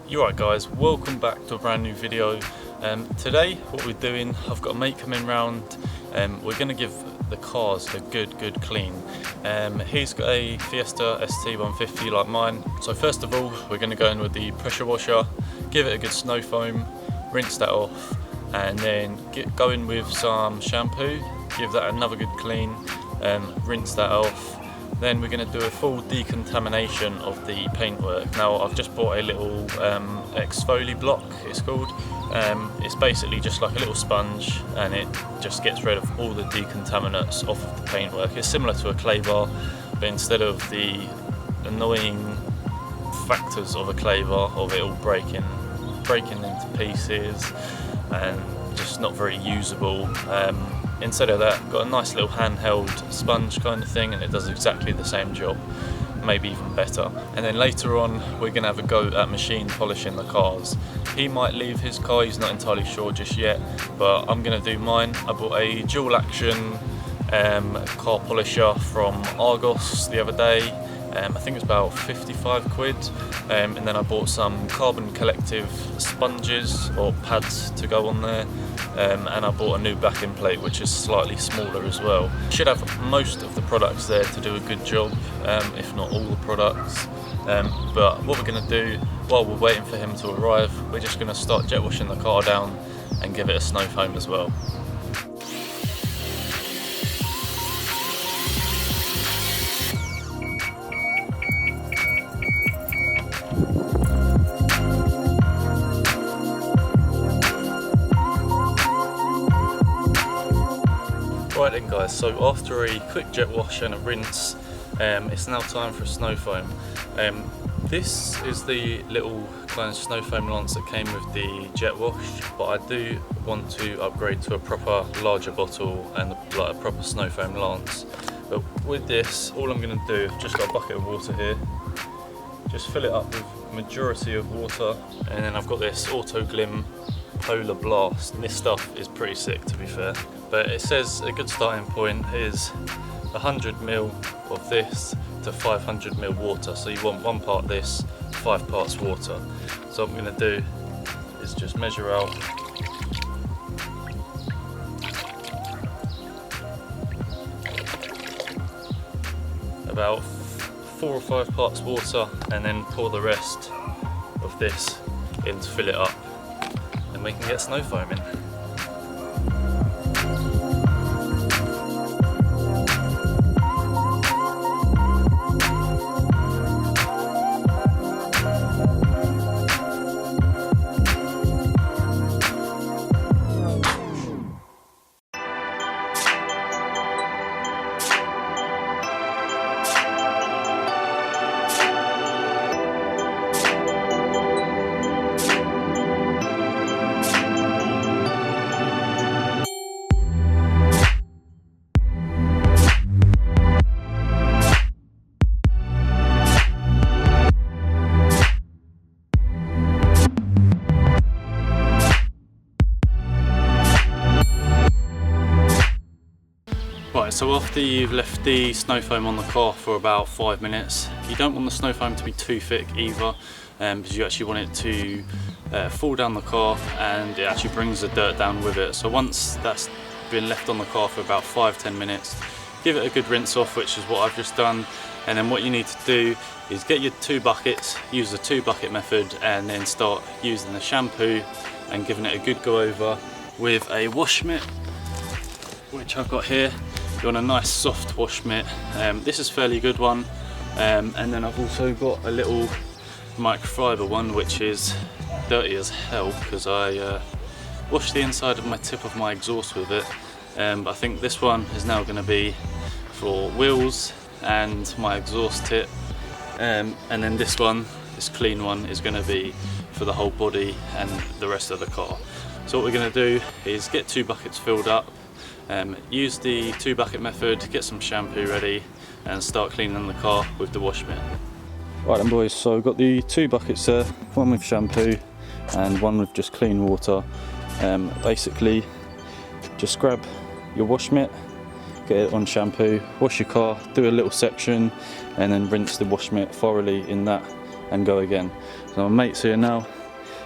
You alright guys, welcome back to a brand new video. Today what we're doing, I've got a mate coming round. We're going to give the cars a good clean. He's got a Fiesta ST150 like mine. So first of all we're going to go in with the pressure washer, give it a good Snowfoam, rinse that off, and then go in with some shampoo, give that another good clean, rinse that off. Then we're going to do a full decontamination of the paintwork. Now I've just bought a little exfoli block, it's called. It's basically just like a little sponge, and it just gets rid of all the decontaminants off of the paintwork. It's similar to a clay bar, but instead of the annoying factors of a clay bar, of it all breaking into pieces and just not very usable, instead of that, got a nice little handheld sponge kind of thing, and it does exactly the same job, maybe even better. And then later on we're going to have a go at machine polishing the cars. He might leave his car, he's not entirely sure just yet, but I'm going to do mine. I bought a dual action car polisher from Argos the other day. I think it was about 55 quid, and then I bought some Carbon Collective sponges or pads to go on there, and I bought a new backing plate which is slightly smaller as well. Should have most of the products there to do a good job, if not all the products, but what we're going to do while we're waiting for him to arrive, we're just going to start jet washing the car down and give it a Snowfoam as well. Right then guys, so after a quick jet wash and a rinse, it's now time for a Snowfoam. This is the little kind of Snowfoam lance that came with the jet wash, but I do want to upgrade to a proper larger bottle and like a proper Snowfoam lance. But with this, all I'm going to do, I've just got a bucket of water here, just fill it up with majority of water, and then I've got this Auto Glim Polar Blast, and this stuff is pretty sick to be fair, but it says a good starting point is 100ml of this to 500ml water, so you want 1 part this, 5 parts water. So what I'm going to do is just measure out about 4 or 5 parts water, and then pour the rest of this in to fill it up, and we can get Snowfoam in. So after you've left the Snowfoam on the car for about 5 minutes, you don't want the Snowfoam to be too thick either, because you actually want it to fall down the car, and it actually brings the dirt down with it. So once that's been left on the car for about 5-10 minutes, give it a good rinse off, which is what I've just done. And then what you need to do is get your 2 buckets, use the 2 bucket method, and then start using the shampoo and giving it a good go over with a wash mitt, which I've got here. You want a nice soft wash mitt. This is a fairly good one, and then I've also got a little microfiber one which is dirty as hell because I washed the inside of my tip of my exhaust with it, but I think this one is now going to be for wheels and my exhaust tip, and then this clean one is going to be for the whole body and the rest of the car. So what we're going to do is get 2 buckets filled up, use the 2 bucket method, get some shampoo ready, and start cleaning the car with the wash mitt. Right then boys, so I've got the 2 buckets there, one with shampoo and one with just clean water. Basically just grab your wash mitt, get it on shampoo, wash your car, do a little section, and then rinse the wash mitt thoroughly in that and go again. So my mate's here now.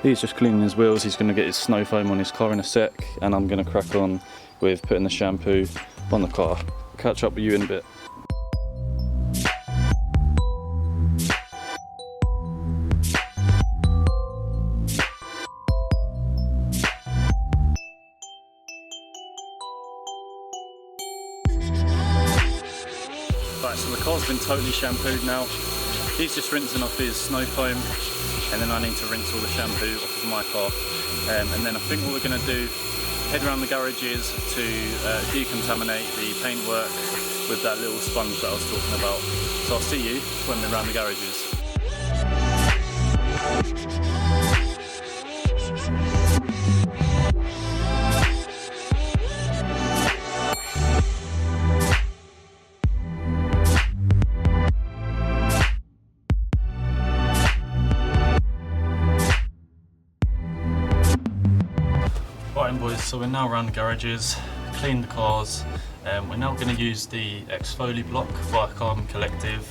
He's just cleaning his wheels. He's going to get his Snowfoam on his car in a sec, and I'm going to crack on with putting the shampoo on the car. Catch up with you in a bit. Right, so the car's been totally shampooed now. He's just rinsing off his Snowfoam, and then I need to rinse all the shampoo off of my car. And then I think what we're going to do, head around the garages to decontaminate the paintwork with that little sponge that I was talking about. So I'll see you when we're around the garages. Right boys, so we're now around the garages, cleaned the cars. We're now going to use the exfoliate block by Carbon Collective.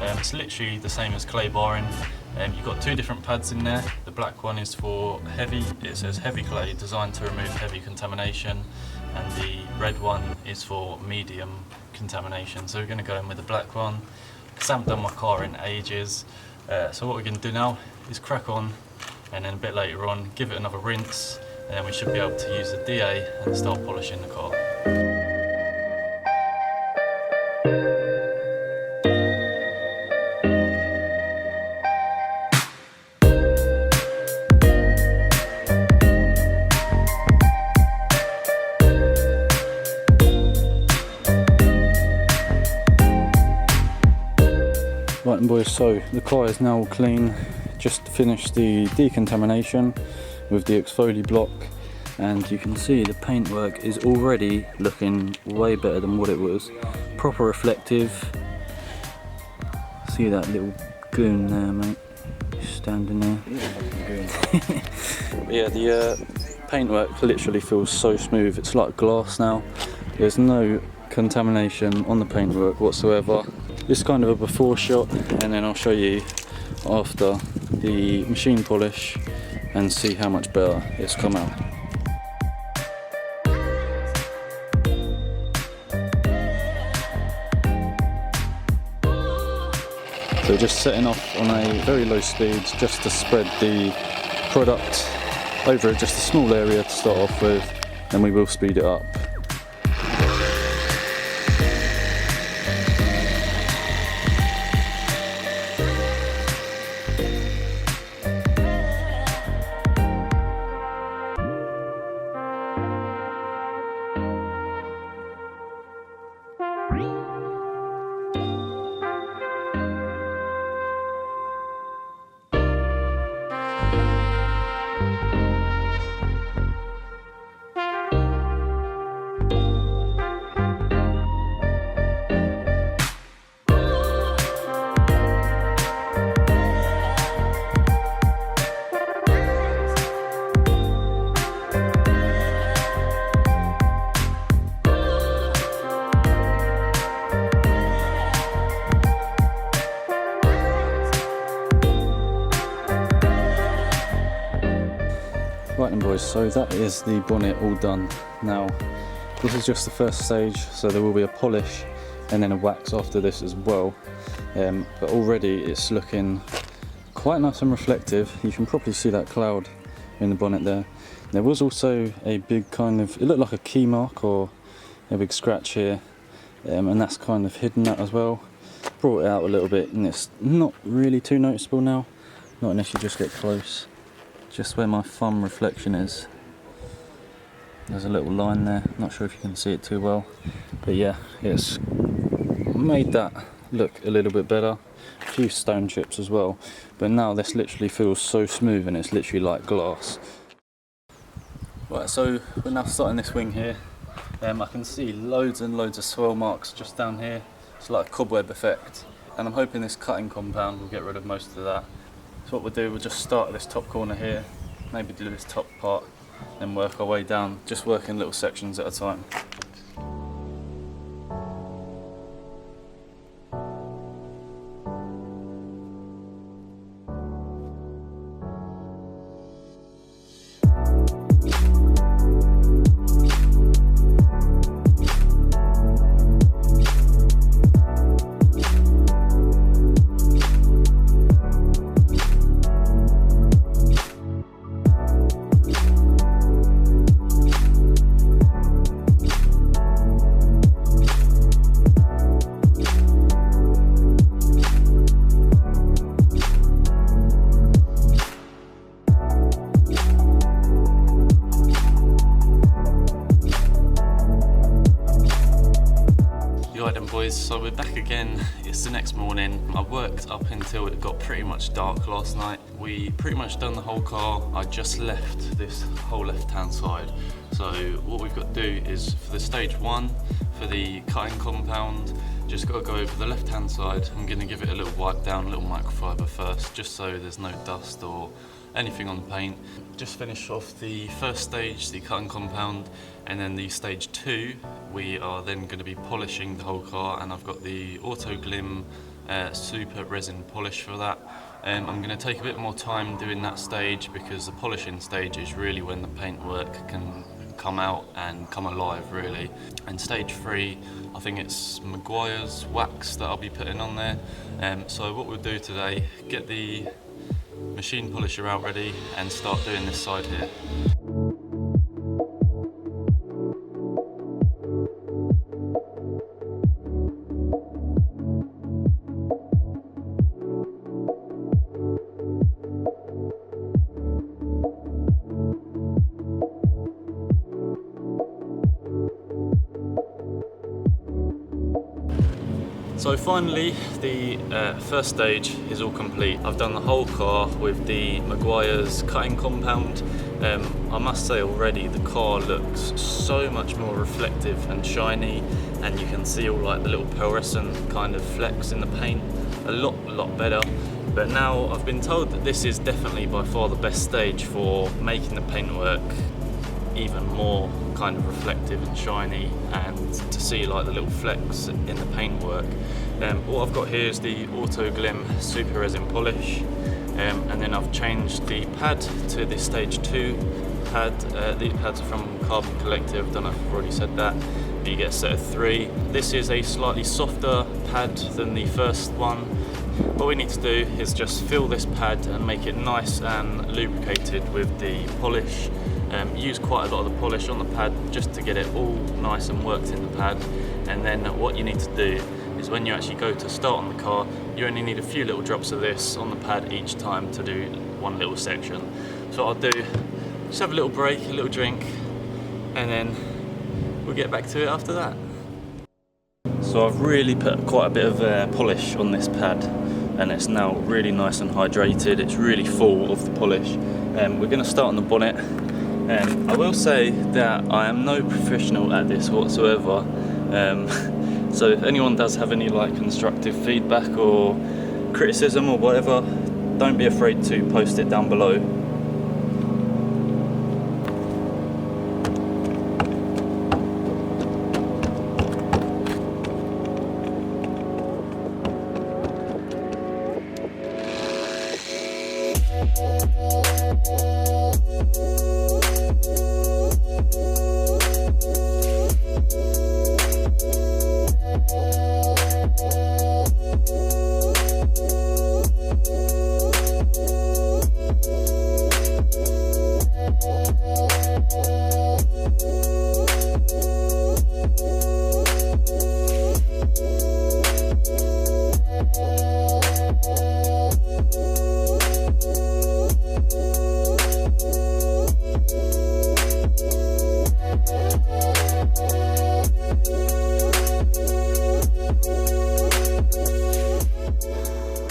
It's literally the same as clay barring. You've got two different pads in there. The black one is for heavy, it says heavy clay, designed to remove heavy contamination, and the red one is for medium contamination. So we're going to go in with the black one, because I haven't done my car in ages. So what we're going to do now is crack on, and then a bit later on give it another rinse, and then we should be able to use the DA and start polishing the car. Right boys, so the car is now clean. Just finished the decontamination with the exfoliate block, and you can see the paintwork is already looking way better than what it was. Proper reflective. See that little goon there, mate, standing there. Yeah, the paintwork literally feels so smooth. It's like glass now. There's no contamination on the paintwork whatsoever. This is kind of a before shot, and then I'll show you after the machine polish and see how much better it's come out. So just setting off on a very low speed just to spread the product over just a small area to start off with, and we will speed it up. Right then boys, so that is the bonnet all done. Now this is just the first stage, so there will be a polish and then a wax after this as well, but already it's looking quite nice and reflective. You can probably see that cloud in the bonnet there. There was also a big kind of, it looked like a key mark or a big scratch here, and that's kind of hidden that as well. Brought it out a little bit, and it's not really too noticeable now, not unless you just get close. Just where my thumb reflection is, there's a little line there. Not sure if you can see it too well, but yeah, it's made that look a little bit better. A few stone chips as well, but now this literally feels so smooth and it's literally like glass. Right, so we're now starting this wing here. I can see loads and loads of swirl marks just down here. It's like a cobweb effect, and I'm hoping this cutting compound will get rid of most of that. So what we'll do, we'll just start at this top corner here, maybe do this top part, then work our way down, just working little sections at a time. again, it's the next morning. I worked up until it got pretty much dark last night. We pretty much done the whole car. I just left this whole left-hand side. So what we've got to do is, for the stage 1, for the cutting compound, just got to go over the left-hand side. I'm going to give it a little wipe down, a little microfiber first, just so there's no dust or anything on the paint. Just finished off the first stage, the cutting compound, and then the stage 2, we are then going to be polishing the whole car, and I've got the Auto Glim super resin polish for that. I'm going to take a bit more time doing that stage, because the polishing stage is really when the paintwork can come out and come alive, really. And stage 3, I think it's Maguire's wax that I'll be putting on there. So what we'll do today, get the machine polisher out ready and start doing this side here. So finally, the first stage is all complete. I've done the whole car with the Maguire's cutting compound. I must say already, the car looks so much more reflective and shiny, and you can see all like the little pearlescent kind of flecks in the paint a lot better. But now I've been told that this is definitely by far the best stage for making the paintwork even more kind of reflective and shiny, and to see like the little flecks in the paintwork. What I've got here is the Auto Glim super resin polish, and then I've changed the pad to the stage 2 pad. These pads are from Carbon Collective, don't know if I've already said that, but you get a set of 3. This is a slightly softer pad than the first one. What we need to do is just fill this pad and make it nice and lubricated with the polish. Use quite a lot of the polish on the pad just to get it all nice and worked in the pad. And then what you need to do is, when you actually go to start on the car, you only need a few little drops of this on the pad each time to do one little section. So what I'll do, just have a little break, a little drink, and then we'll get back to it after that. So I've really put quite a bit of polish on this pad, and it's now really nice and hydrated. It's really full of the polish. We're going to start on the bonnet. I will say that I am no professional at this whatsoever, so if anyone does have any like constructive feedback or criticism or whatever, don't be afraid to post it down below.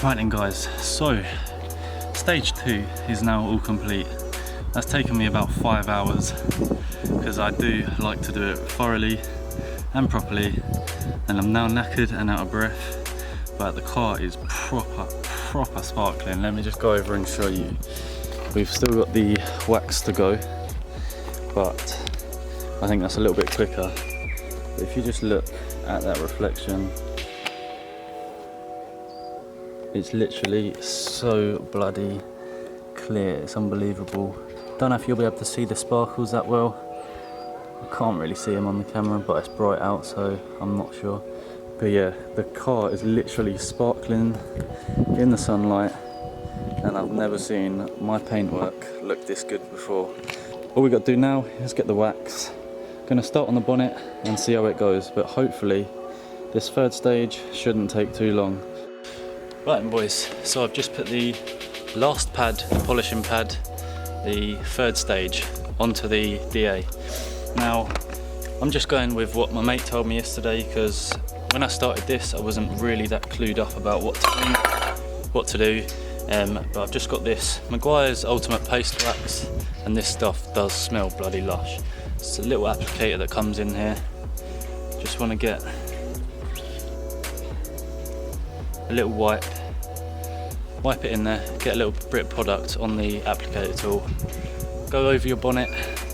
Right then guys, so stage 2 is now all complete. That's taken me about 5 hours, because I do like to do it thoroughly and properly, and I'm now knackered and out of breath, but the car is proper sparkling. Let me just go over and show you. We've still got the wax to go, but I think that's a little bit quicker. If you just look at that reflection, it's literally so bloody clear, it's unbelievable. Don't know if you'll be able to see the sparkles that well. I can't really see them on the camera, but it's bright out, so I'm not sure. But yeah, the car is literally sparkling in the sunlight, and I've never seen my paintwork look this good before. All we got to do now is get the wax. Gonna start on the bonnet and see how it goes, but hopefully this third stage shouldn't take too long. Right then boys, so I've just put the last pad, the polishing pad, the third stage, onto the DA. Now, I'm just going with what my mate told me yesterday, because when I started this, I wasn't really that clued up about what to do. But I've just got this Maguire's Ultimate Paste Wax, and this stuff does smell bloody lush. It's a little applicator that comes in here. Just want to get a little wipe it in there, get a little bit of product on the applicator tool, go over your bonnet,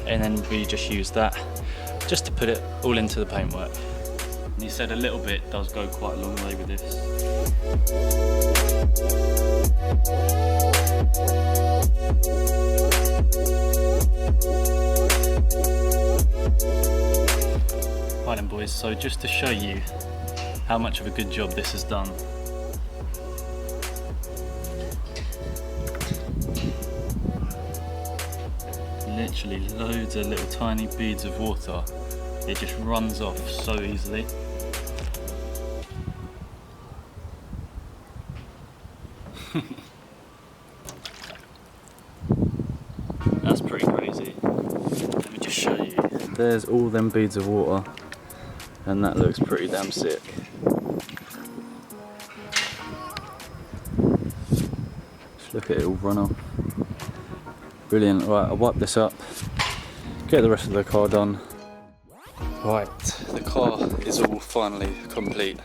and then we just use that just to put it all into the paintwork. And he said a little bit does go quite a long way with this. Right then boys, so just to show you how much of a good job this has done. Literally loads of little tiny beads of water. It just runs off so easily. That's pretty crazy. Let me just show you. There's all them beads of water, and that looks pretty damn sick. Just look at it all run off. Brilliant. Right, I'll wipe this up, get the rest of the car done. Right, the car is all finally complete.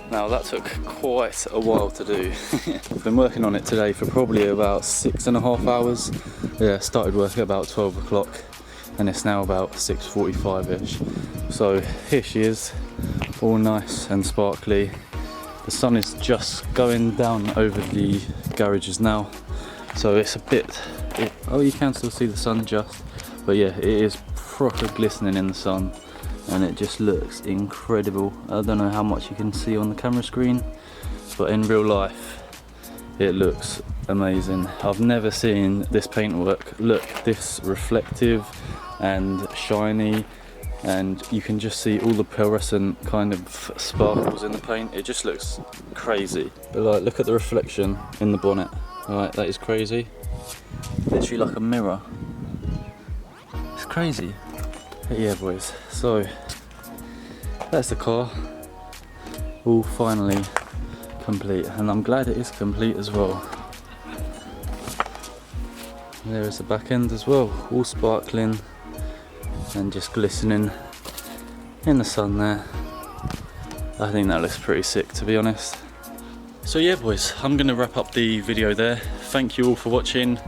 Now that took quite a while to do. I've been working on it today for probably about 6.5 hours. Yeah, started work at about 12 o'clock and it's now about 6:45ish. So here she is, all nice and sparkly. The sun is just going down over the garages now, so it's a bit, oh, you can still see the sun just, but yeah, it is proper glistening in the sun and it just looks incredible. I don't know how much you can see on the camera screen, but in real life it looks amazing. I've never seen this paintwork look this reflective and shiny, and you can just see all the pearlescent kind of sparkles in the paint. It just looks crazy. But like, look at the reflection in the bonnet. Alright, that is crazy. Literally like a mirror. It's crazy. But yeah boys, so that's the car, all finally complete, and I'm glad it is complete as well. There is the back end as well, all sparkling and just glistening in the sun there. I think that looks pretty sick, to be honest. So yeah boys, I'm going to wrap up the video there. Thank you all for watching.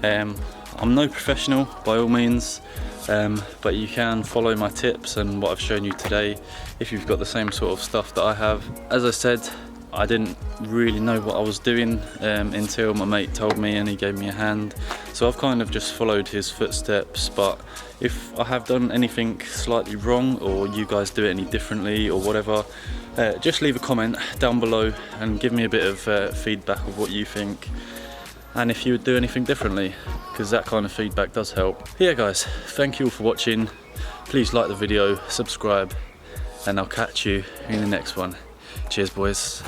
I'm no professional by all means, but you can follow my tips and what I've shown you today if you've got the same sort of stuff that I have. As I said, I didn't really know what I was doing until my mate told me and he gave me a hand. So I've kind of just followed his footsteps, but if I have done anything slightly wrong or you guys do it any differently or whatever, just leave a comment down below and give me a bit of feedback of what you think and if you would do anything differently, because that kind of feedback does help. Yeah guys, thank you all for watching. Please like the video, subscribe, and I'll catch you in the next one. Cheers boys.